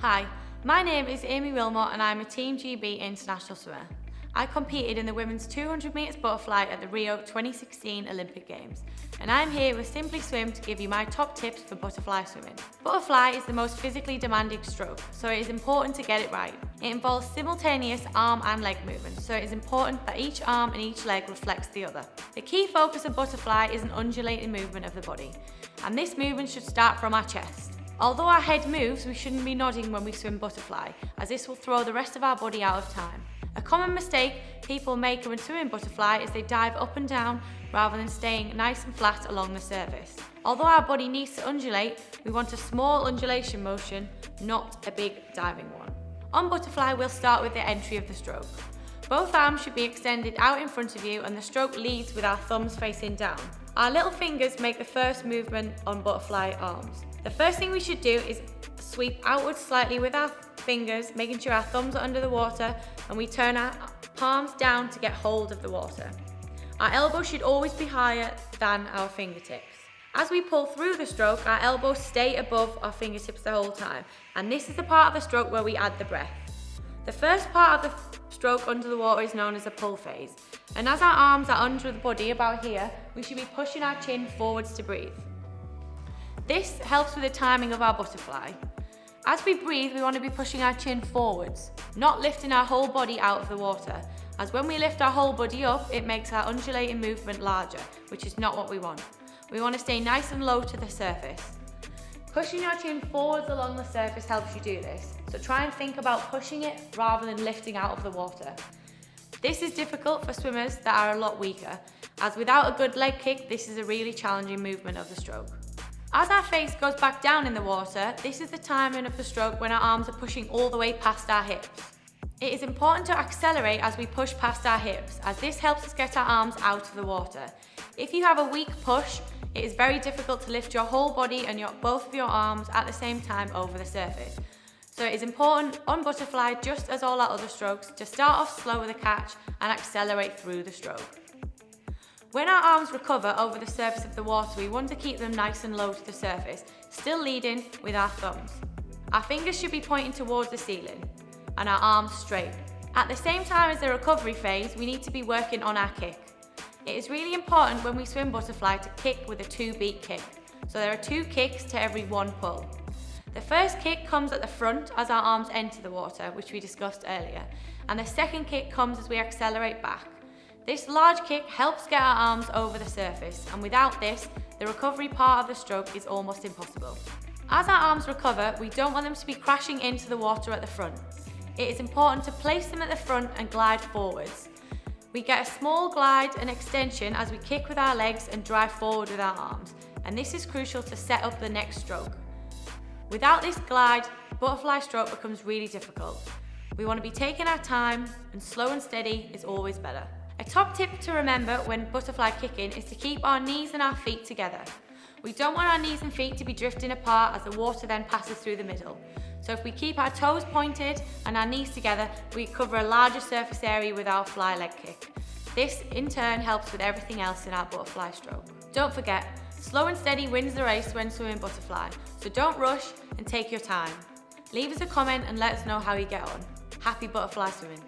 Hi, my name is Amy Wilmot and I'm a Team GB international swimmer. I competed in the women's 200 metres butterfly at the Rio 2016 Olympic Games, and I'm here with simplyswim to give you my top tips for butterfly swimming. Butterfly is the most physically demanding stroke, so it is important to get it right. It involves simultaneous arm and leg movement, so it is important that each arm and each leg reflects the other. The key focus of butterfly is an undulating movement of the body, and this movement should start from our chest. Although our head moves, we shouldn't be nodding when we swim butterfly, as this will throw the rest of our body out of time. A common mistake people make when swimming butterfly is they dive up and down rather than staying nice and flat along the surface. Although our body needs to undulate, we want a small undulation motion, not a big diving one. On butterfly, we'll start with the entry of the stroke. Both arms should be extended out in front of you and the stroke leads with our thumbs facing down. Our little fingers make the first movement on butterfly arms. The first thing we should do is sweep outwards slightly with our fingers, making sure our thumbs are under the water, and we turn our palms down to get hold of the water. Our elbows should always be higher than our fingertips. As we pull through the stroke, our elbows stay above our fingertips the whole time, and this is the part of the stroke where we add the breath. The first part of the stroke under the water is known as a pull phase, and as our arms are under the body about here, we should be pushing our chin forwards to breathe. This helps with the timing of our butterfly. As we breathe, we want to be pushing our chin forwards, not lifting our whole body out of the water, as when we lift our whole body up, it makes our undulating movement larger, which is not what we want. We want to stay nice and low to the surface. Pushing your chin forwards along the surface helps you do this, so try and think about pushing it rather than lifting out of the water. This is difficult for swimmers that are a lot weaker, as without a good leg kick, this is a really challenging movement of the stroke. As our face goes back down in the water, this is the timing of the stroke when our arms are pushing all the way past our hips. It is important to accelerate as we push past our hips, as this helps us get our arms out of the water. If you have a weak push, it is very difficult to lift your whole body and both of your arms at the same time over the surface. So it is important on butterfly, just as all our other strokes, to start off slow with a catch and accelerate through the stroke. When our arms recover over the surface of the water, we want to keep them nice and low to the surface, still leading with our thumbs. Our fingers should be pointing towards the ceiling and our arms straight. At the same time as the recovery phase, we need to be working on our kick. It is really important when we swim butterfly to kick with a 2-beat kick. So there are 2 kicks to every 1 pull. The first kick comes at the front as our arms enter the water, which we discussed earlier, and the second kick comes as we accelerate back. This large kick helps get our arms over the surface, and without this, the recovery part of the stroke is almost impossible. As our arms recover, we don't want them to be crashing into the water at the front. It is important to place them at the front and glide forwards. We get a small glide and extension as we kick with our legs and drive forward with our arms, and this is crucial to set up the next stroke. Without this glide, butterfly stroke becomes really difficult. We want to be taking our time, and slow and steady is always better. A top tip to remember when butterfly kicking is to keep our knees and our feet together. We don't want our knees and feet to be drifting apart as the water then passes through the middle. So if we keep our toes pointed and our knees together, we cover a larger surface area with our fly leg kick. This in turn helps with everything else in our butterfly stroke. Don't forget, slow and steady wins the race when swimming butterfly, so don't rush and take your time. Leave us a comment and let us know how you get on. Happy butterfly swimming.